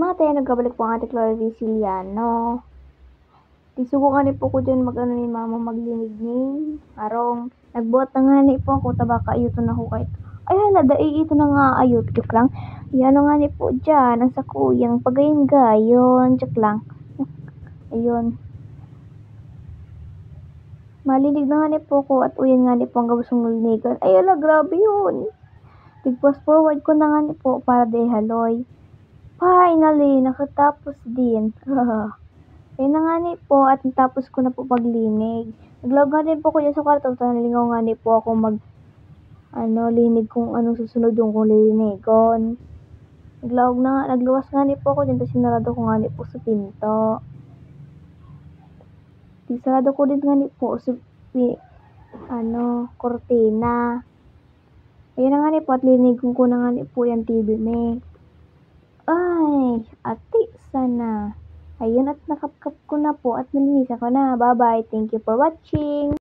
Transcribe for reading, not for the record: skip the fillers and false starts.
mga tayo, nagkabalik po ang ating Chloe Viciliano. Tisubukan ni po ko dyan mag-ano ni mama maglinig ni arong. Nagbuhat na nga ni po ako, tabaka ayuto na ko kahit. Ay hala, ito na nga ayut. Joke lang. Yan nga ni po dyan, ang sa kuyang pagayin gayon. Joke lang. Ayun. Malinig na nga ni po ko at uyan nga ni po ang gabusong nalinigan. Ay hala, grabe yun. Tig-fast forward ko na nga ni po para de haloy. Finally, nakatapos din. Ayun na nga ni po at natapos ko na po paglinig. Naglog nga din po ko dyan sa kwarto. Nalingaw nga ni po ako linig kung anong susunod yung kung lilinigon. Nagluwas nga ni po ako dyan, tapos sinarado ko nga ni po sa pinto. Sarado ko din nga ni po sa kortina. Ayun na nga ni po at linigon ko na nga ni po yung TV me. Ay, ati sana. Ayun at nakapkap ko na po at nalinisan ko na. Bye-bye. Thank you for watching.